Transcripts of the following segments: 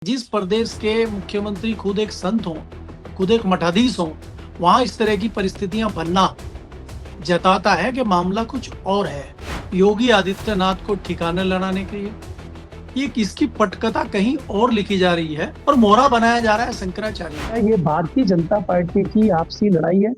जिस प्रदेश के मुख्यमंत्री खुद एक संत हों, खुद एक मठाधीश हों, वहां इस तरह की परिस्थितियां बनना जताता है कि मामला कुछ और है। योगी आदित्यनाथ को ठिकाने लगाने के लिए ये किसकी पटकथा कहीं और लिखी जा रही है और मोहरा बनाया जा रहा है शंकराचार्य। ये भारतीय जनता पार्टी की आपसी लड़ाई है।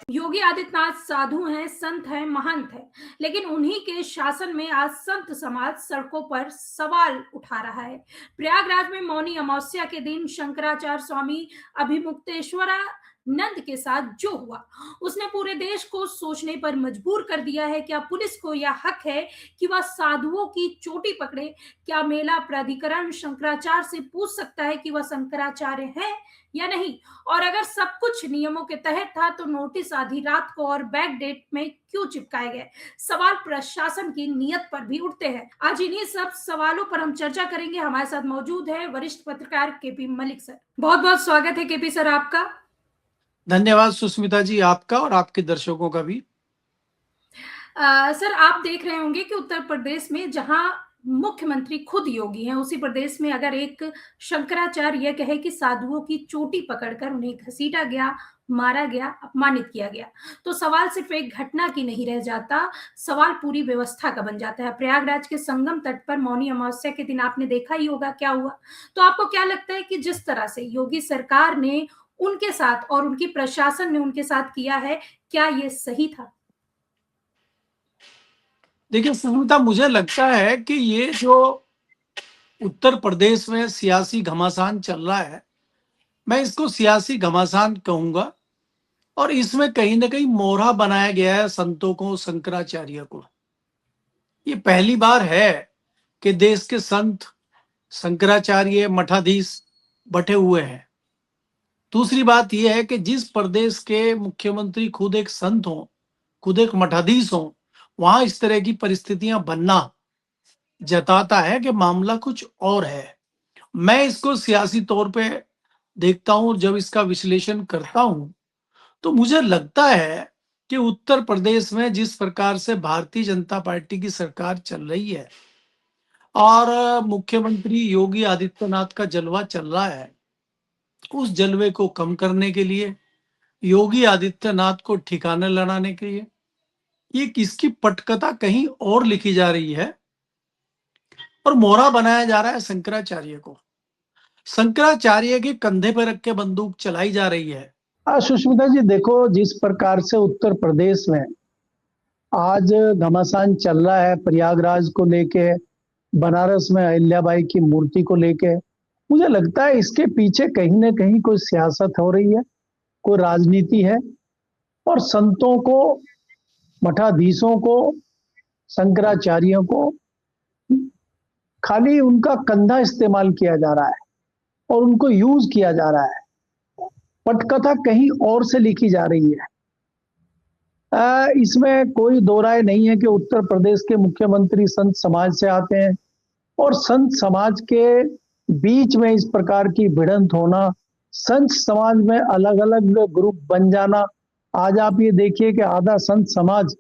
योगी आदित्यनाथ साधु हैं, संत हैं, महंत हैं, लेकिन उन्हीं के शासन में आज संत समाज सड़कों पर सवाल उठा रहा है। प्रयागराज में मौनी अमावस्या के दिन शंकराचार्य स्वामी अभिमुक्तेश्वरा नंद के साथ जो हुआ उसने पूरे देश को सोचने पर मजबूर कर दिया है। क्या पुलिस को यह हक है कि वह साधुओं की चोटी पकड़े? क्या मेला प्राधिकरण शंकराचार्य से पूछ सकता है कि वह शंकराचार्य है या नहीं? और अगर सब कुछ नियमों के तहत था तो नोटिस आधी रात को और बैक डेट में क्यों चिपकाए गए? सवाल प्रशासन की नीयत पर भी उठते हैं। आज इन्हीं सब सवालों पर हम चर्चा करेंगे। हमारे साथ मौजूद है वरिष्ठ पत्रकार केपी मलिक सर। बहुत बहुत स्वागत है केपी सर आपका। धन्यवाद सुष्मिता जी, आपका और आपके दर्शकों का भी। सर, आप देख रहे होंगे कि उत्तर प्रदेश में जहां मुख्यमंत्री खुद योगी हैं, उसी प्रदेश में अगर एक शंकराचार्य यह कहे कि साधुओं की चोटी पकड़कर उन्हें घसीटा गया, मारा गया, अपमानित किया गया, तो सवाल सिर्फ एक घटना की नहीं रह जाता, सवाल पूरी व्यवस्था का बन जाता है। प्रयागराज के संगम तट पर मौनी अमावस्या के दिन आपने देखा ही होगा क्या हुआ। तो आपको क्या लगता है कि जिस तरह से योगी सरकार ने उनके साथ और उनकी प्रशासन ने उनके साथ किया है, क्या ये सही था? देखिए सुष्मिता, मुझे लगता है कि ये जो उत्तर प्रदेश में सियासी घमासान चल रहा है, मैं इसको सियासी घमासान कहूंगा। और इसमें कहीं ना कहीं मोहरा बनाया गया है संतों को, शंकराचार्य को। ये पहली बार है कि देश के संत, शंकराचार्य, मठाधीश बटे हुए हैं। दूसरी बात यह है कि जिस प्रदेश के मुख्यमंत्री खुद एक संत हों, खुद एक मठाधीश हों, वहां इस तरह की परिस्थितियां बनना जताता है कि मामला कुछ और है। मैं इसको सियासी तौर पे देखता हूं, जब इसका विश्लेषण करता हूं तो मुझे लगता है कि उत्तर प्रदेश में जिस प्रकार से भारतीय जनता पार्टी की सरकार चल रही है और मुख्यमंत्री योगी आदित्यनाथ का जलवा चल रहा है, उस जलवे को कम करने के लिए, योगी आदित्यनाथ को ठिकाने लगाने के लिए ये किसकी पटकथा कहीं और लिखी जा रही है और मोहरा बनाया जा रहा है शंकराचार्य को। शंकराचार्य के कंधे पर रख के बंदूक चलाई जा रही है। सुष्मिता जी, देखो जिस प्रकार से उत्तर प्रदेश में आज घमासान चल रहा है प्रयागराज को लेके, बनारस में अहिल्याबाई की मूर्ति को लेके, मुझे लगता है इसके पीछे कहीं ना कहीं कोई सियासत हो रही है, कोई राजनीति है। और संतों को, मठाधीशों को, शंकराचार्यों को खाली उनका कंधा इस्तेमाल किया जा रहा है और उनको यूज किया जा रहा है। पटकथा कहीं और से लिखी जा रही है। इसमें कोई दो राय नहीं है कि उत्तर प्रदेश के मुख्यमंत्री संत समाज से आते हैं और संत समाज के बीच में इस प्रकार की भिड़ंत होना, संत समाज में अलग अलग ग्रुप बन जाना। आज आप ये देखिए कि आधा संत समाज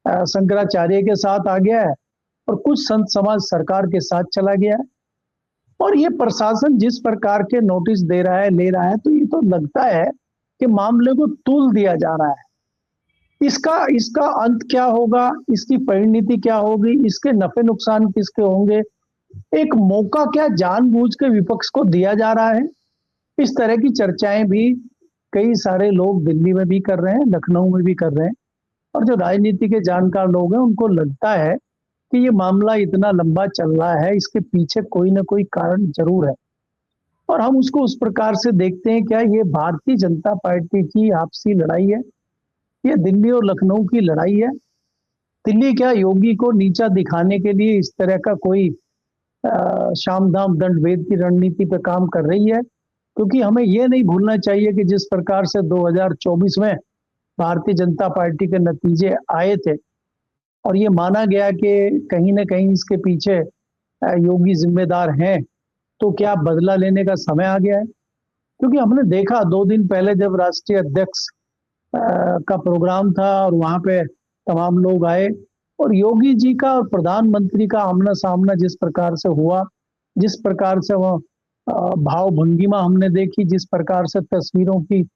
शंकराचार्य के साथ आ गया है और कुछ संत समाज सरकार के साथ चला गया है। और ये प्रशासन जिस प्रकार के नोटिस दे रहा है, ले रहा है, तो ये तो लगता है कि मामले को तूल दिया जा रहा है। इसका अंत क्या होगा, इसकी परिणति क्या होगी, इसके नफे नुकसान किसके होंगे, एक मौका क्या जानबूझ के विपक्ष को दिया जा रहा है। इस तरह की चर्चाएं भी कई सारे लोग दिल्ली में भी कर रहे हैं, लखनऊ में भी कर रहे हैं। और जो राजनीति के जानकार लोग हैं उनको लगता है कि ये मामला इतना लंबा चल रहा है, इसके पीछे कोई ना कोई कारण जरूर है। और हम उसको उस प्रकार से देखते हैं, क्या ये भारतीय जनता पार्टी की आपसी लड़ाई है, ये दिल्ली और लखनऊ की लड़ाई है। दिल्ली क्या योगी को नीचा दिखाने के लिए इस तरह का कोई शाम दाम दंड भेद की रणनीति पे काम कर रही है? क्योंकि हमें ये नहीं भूलना चाहिए कि जिस प्रकार से 2024 में भारतीय जनता पार्टी के नतीजे आए थे और ये माना गया कि कहीं ना कहीं इसके पीछे योगी जिम्मेदार हैं, तो क्या बदला लेने का समय आ गया है? क्योंकि हमने देखा 2 दिन पहले जब राष्ट्रीय अध्यक्ष का प्रोग्राम था और वहां पे तमाम लोग आए और योगी जी का और प्रधानमंत्री का आमना सामना जिस प्रकार से हुआ, जिस प्रकार से वह भाव भंगिमा हमने देखी, जिस प्रकार से तस्वीरों की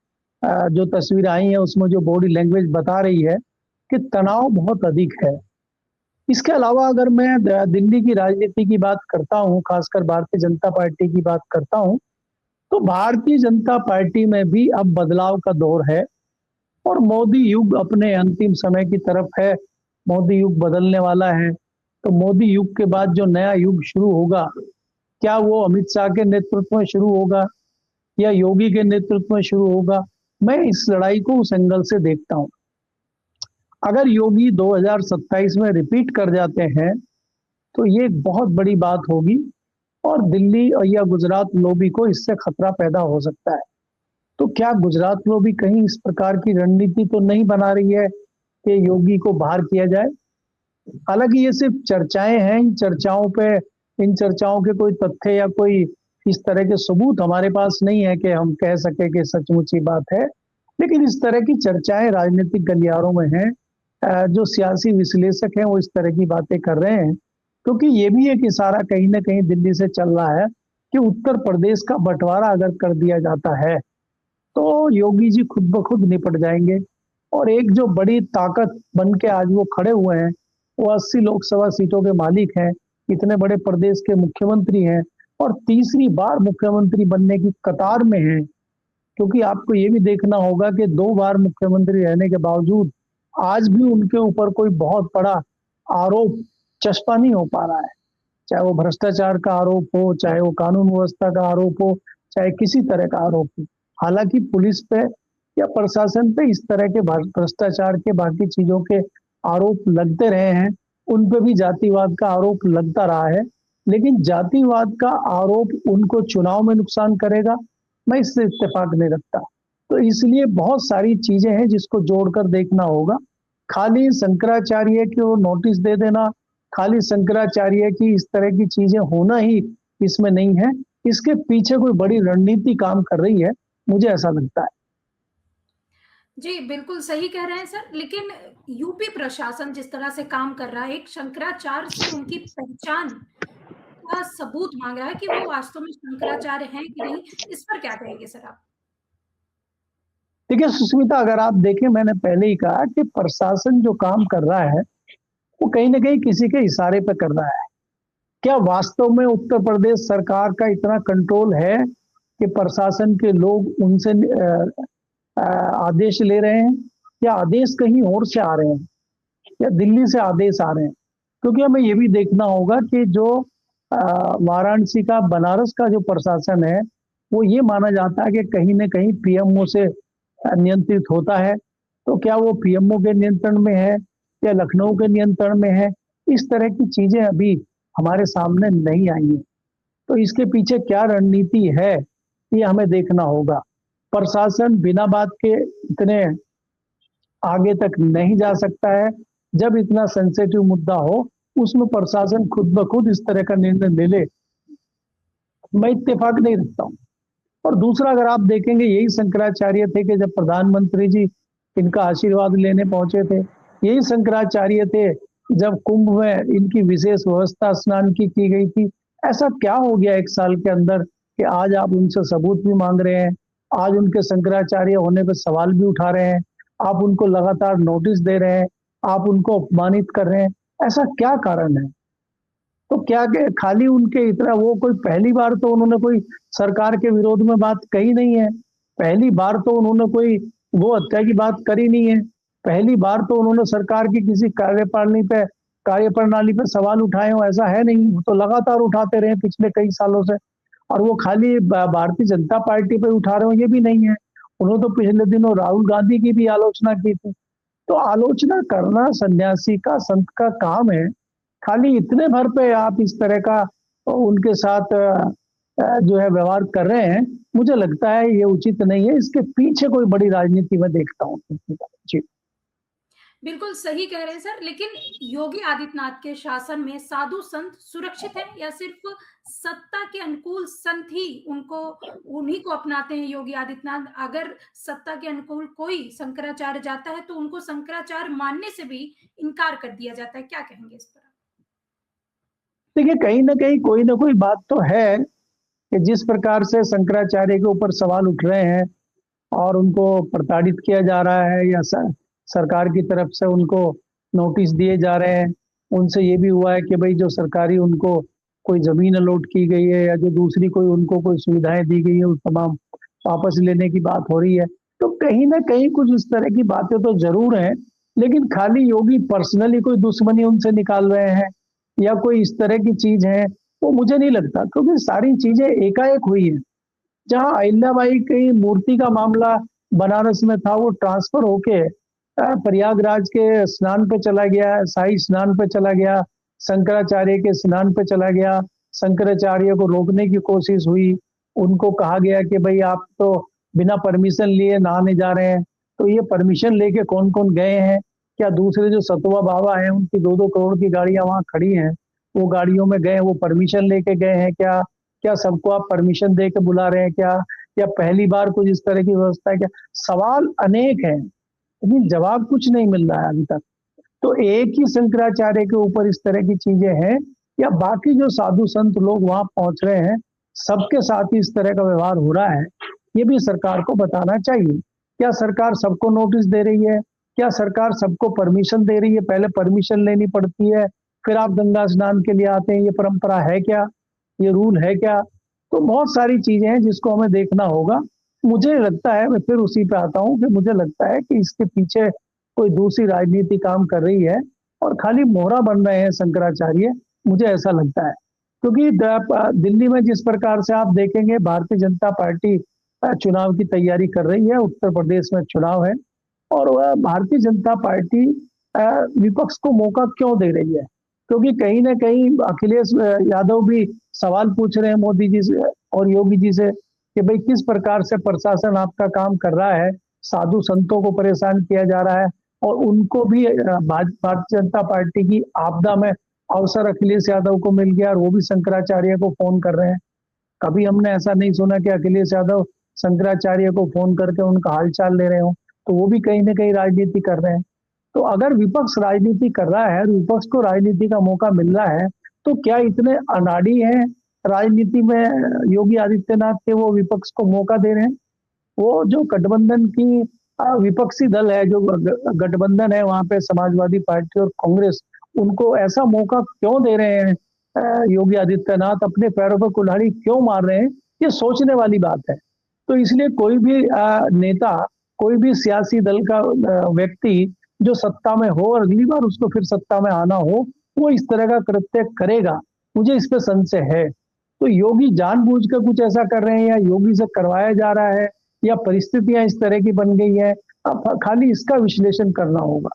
जो तस्वीर आई है उसमें जो बॉडी लैंग्वेज बता रही है कि तनाव बहुत अधिक है। इसके अलावा अगर मैं दिल्ली की राजनीति की बात करता हूँ, खासकर भारतीय जनता पार्टी की बात करता हूँ, तो भारतीय जनता पार्टी में भी अब बदलाव का दौर है और मोदी युग अपने अंतिम समय की तरफ है। मोदी युग बदलने वाला है। तो मोदी युग के बाद जो नया युग शुरू होगा, क्या वो अमित शाह के नेतृत्व में शुरू होगा या योगी के नेतृत्व में शुरू होगा? मैं इस लड़ाई को उस एंगल से देखता हूं। अगर योगी 2027 में रिपीट कर जाते हैं तो ये एक बहुत बड़ी बात होगी और दिल्ली या गुजरात लॉबी को इससे खतरा पैदा हो सकता है। तो क्या गुजरात लॉबी कहीं इस प्रकार की रणनीति तो नहीं बना रही है कि योगी को बाहर किया जाए? हालांकि ये सिर्फ चर्चाएं हैं। इन चर्चाओं के कोई तथ्य या कोई इस तरह के सबूत हमारे पास नहीं है कि हम कह सके कि सचमुच ही बात है। लेकिन इस तरह की चर्चाएं राजनीतिक गलियारों में हैं। जो सियासी विश्लेषक हैं वो इस तरह की बातें कर रहे हैं, क्योंकि ये भी एक इशारा कहीं ना कहीं दिल्ली से चल रहा है कि उत्तर प्रदेश का बंटवारा अगर कर दिया जाता है तो योगी जी खुद ब खुद निपट जाएंगे। और एक जो बड़ी ताकत बन के आज वो खड़े हुए हैं, वो 80 लोकसभा सीटों के मालिक हैं, इतने बड़े प्रदेश के मुख्यमंत्री हैं और तीसरी बार मुख्यमंत्री बनने की कतार में हैं। क्योंकि आपको ये भी देखना होगा कि 2 बार मुख्यमंत्री रहने के बावजूद आज भी उनके ऊपर कोई बहुत बड़ा आरोप चस्पा नहीं हो पा रहा है। चाहे वो भ्रष्टाचार का आरोप हो, चाहे वो कानून व्यवस्था का आरोप हो, चाहे किसी तरह का आरोप हो। हालांकि पुलिस पे या प्रशासन पे इस तरह के भ्रष्टाचार के बाकी चीजों के आरोप लगते रहे हैं, उन पे भी जातिवाद का आरोप लगता रहा है। लेकिन जातिवाद का आरोप उनको चुनाव में नुकसान करेगा, मैं इससे इत्तेफाक नहीं रखता। तो इसलिए बहुत सारी चीजें हैं जिसको जोड़कर देखना होगा। खाली शंकराचार्य को नोटिस दे देना, खाली शंकराचार्य की इस तरह की चीजें होना ही इसमें नहीं है। इसके पीछे कोई बड़ी रणनीति काम कर रही है, मुझे ऐसा लगता है। जी, बिल्कुल सही कह रहे हैं सर। लेकिन यूपी प्रशासन जिस तरह से काम कर रहा है, एक शंकराचार्य से उनकी पहचान का सबूत मांग रहा है कि वो वास्तव में शंकराचार्य हैं कि नहीं, इस पर क्या कहेंगे सर आप? देखिए सुष्मिता, अगर आप देखें, मैंने पहले ही कहा कि प्रशासन जो काम कर रहा है वो कहीं ना कहीं किसी के इशारे पे कर रहा है। क्या वास्तव में उत्तर प्रदेश सरकार का इतना कंट्रोल है कि प्रशासन के लोग उनसे आदेश ले रहे हैं, या आदेश कहीं और से आ रहे हैं, या दिल्ली से आदेश आ रहे हैं? क्योंकि हमें ये भी देखना होगा कि जो वाराणसी का, बनारस का जो प्रशासन है वो ये माना जाता है कि कहीं ना कहीं पीएमओ से नियंत्रित होता है। तो क्या वो पीएमओ के नियंत्रण में है या लखनऊ के नियंत्रण में है? इस तरह की चीजें अभी हमारे सामने नहीं आई है। तो इसके पीछे क्या रणनीति है ये हमें देखना होगा। प्रशासन बिना बात के इतने आगे तक नहीं जा सकता है। जब इतना सेंसिटिव मुद्दा हो उसमें प्रशासन खुद ब खुद इस तरह का निर्णय ले ले, मैं इत्तेफाक नहीं रखता हूँ। और दूसरा, अगर आप देखेंगे, यही शंकराचार्य थे कि जब प्रधानमंत्री जी इनका आशीर्वाद लेने पहुंचे थे, यही शंकराचार्य थे जब कुंभ में इनकी विशेष व्यवस्था स्नान की गई थी। ऐसा क्या हो गया 1 साल के अंदर कि आज आप उनसे सबूत भी मांग रहे हैं, आज उनके शंकराचार्य होने पर सवाल भी उठा रहे हैं, आप उनको लगातार नोटिस दे रहे हैं, आप उनको अपमानित कर रहे हैं? ऐसा क्या कारण है? तो क्या खाली उनके इतना, वो कोई पहली बार तो उन्होंने कोई सरकार के विरोध में बात कही नहीं है, पहली बार तो उन्होंने कोई वो हत्या की बात करी नहीं है, पहली बार तो उन्होंने सरकार की किसी कार्यप्रणाली पे सवाल उठाए हो, ऐसा है नहीं। वो तो लगातार उठाते रहे पिछले कई सालों से। और वो खाली भारतीय जनता पार्टी पे उठा रहे हो ये भी नहीं है, उन्होंने तो पिछले दिनों राहुल गांधी की भी आलोचना की थी। तो आलोचना करना सन्यासी का, संत का काम है। खाली इतने भर पे आप इस तरह का उनके साथ जो है व्यवहार कर रहे हैं, मुझे लगता है ये उचित नहीं है। इसके पीछे कोई बड़ी राजनीति में देखता हूँ। जी बिल्कुल सही कह रहे हैं सर, लेकिन योगी आदित्यनाथ के शासन में साधु संत सुरक्षित हैं या सिर्फ सत्ता के अनुकूल संत ही उन्हीं को अपनाते हैं योगी आदित्यनाथ? अगर सत्ता के अनुकूल कोई शंकराचार्य जाता है तो उनको शंकराचार्य मानने से भी इनकार कर दिया जाता है। क्या कहेंगे इस पर आप? देखिए, कहीं न कहीं कोई न कोई बात तो है कि जिस प्रकार से शंकराचार्य के ऊपर सवाल उठ रहे हैं और उनको प्रताड़ित किया जा रहा है या सरकार की तरफ से उनको नोटिस दिए जा रहे हैं। उनसे ये भी हुआ है कि भई जो सरकारी उनको कोई ज़मीन अलॉट की गई है या जो दूसरी कोई उनको कोई सुविधाएँ दी गई है, वो तमाम वापस लेने की बात हो रही है। तो कहीं न कहीं कुछ इस तरह की बातें तो ज़रूर हैं, लेकिन खाली योगी पर्सनली कोई दुश्मनी उनसे निकाल रहे हैं या कोई इस तरह की चीज़ है, वो मुझे नहीं लगता, क्योंकि सारी चीज़ें एकाएक हुई हैं। जहाँ अहिल्याबाई की मूर्ति का मामला बनारस में था, वो ट्रांसफर होके प्रयागराज के स्नान पे चला गया, शाही स्नान पे चला गया, शंकराचार्य के स्नान पे चला गया। शंकराचार्य को रोकने की कोशिश हुई, उनको कहा गया कि भाई आप तो बिना परमिशन लिए नहाने जा रहे हैं। तो ये परमिशन लेके कौन-कौन गए हैं? क्या दूसरे जो सतुआ बाबा हैं, उनकी 2-2 करोड़ की गाड़ियाँ वहाँ खड़ी हैं, वो गाड़ियों में गए, वो परमिशन लेके गए हैं क्या? क्या सबको आप परमिशन दे के बुला रहे हैं क्या? या पहली बार कुछ इस तरह की व्यवस्था है क्या? सवाल अनेक हैं, लेकिन जवाब कुछ नहीं मिल रहा है अभी तक। तो एक ही शंकराचार्य के ऊपर इस तरह की चीजें हैं या बाकी जो साधु संत लोग वहां पहुंच रहे हैं, सबके साथ ही इस तरह का व्यवहार हो रहा है, ये भी सरकार को बताना चाहिए। क्या सरकार सबको नोटिस दे रही है? क्या सरकार सबको परमिशन दे रही है? पहले परमिशन लेनी पड़ती है, फिर आप गंगा स्नान के लिए आते हैं, ये परंपरा है क्या? ये रूल है क्या? तो बहुत सारी चीजें हैं जिसको हमें देखना होगा। मुझे लगता है, मैं फिर उसी पे आता हूँ कि मुझे लगता है कि इसके पीछे कोई दूसरी राजनीति काम कर रही है और खाली मोहरा बन रहे हैं शंकराचार्य, मुझे ऐसा लगता है। क्योंकि दिल्ली में जिस प्रकार से आप देखेंगे, भारतीय जनता पार्टी चुनाव की तैयारी कर रही है, उत्तर प्रदेश में चुनाव है और वह भारतीय जनता पार्टी विपक्ष को मौका क्यों दे रही है? क्योंकि कहीं न कहीं अखिलेश यादव भी सवाल पूछ रहे हैं मोदी जी से और योगी जी से कि भई किस प्रकार से प्रशासन आपका काम कर रहा है? साधु संतों को परेशान किया जा रहा है और उनको भी भारतीय जनता पार्टी की आपदा में अवसर अखिलेश यादव को मिल गया और वो भी शंकराचार्य को फ़ोन कर रहे हैं। कभी हमने ऐसा नहीं सुना कि अखिलेश यादव शंकराचार्य को फ़ोन करके उनका हाल-चाल ले रहे हों, तो वो भी कहीं न कहीं राजनीति कर रहे हैं। तो अगर विपक्ष राजनीति कर रहा है, विपक्ष को राजनीति का मौका मिल रहा है, तो क्या इतने अनाड़ी हैं राजनीति में योगी आदित्यनाथ के वो विपक्ष को मौका दे रहे हैं? वो जो गठबंधन की विपक्षी दल है, जो गठबंधन है वहाँ पे समाजवादी पार्टी और कांग्रेस, उनको ऐसा मौका क्यों दे रहे हैं? योगी आदित्यनाथ अपने पैरों पर कुल्हाड़ी क्यों मार रहे हैं? ये सोचने वाली बात है। तो इसलिए कोई भी नेता, कोई भी सियासी दल का व्यक्ति जो सत्ता में हो और अगली बार उसको फिर सत्ता में आना हो, वो इस तरह का कृत्य करेगा। मुझे इस पे संशय है। तो योगी जानबूझकर कुछ ऐसा कर रहे हैं या योगी से करवाया जा रहा है या परिस्थितियां इस तरह की बन गई है, अब खाली इसका विश्लेषण करना होगा।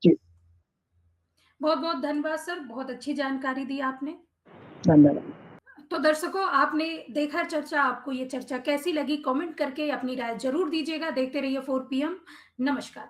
जी, बहुत-बहुत धन्यवाद सर, बहुत अच्छी जानकारी दी आपने। धन्यवाद। तो दर्शकों, आपने देखा चर्चा, आपको ये चर्चा कैसी लगी? कमेंट करके अपनी राय ज़रूर दीजिएगा। देखते रहिए 4 पीएम। नमस्कार।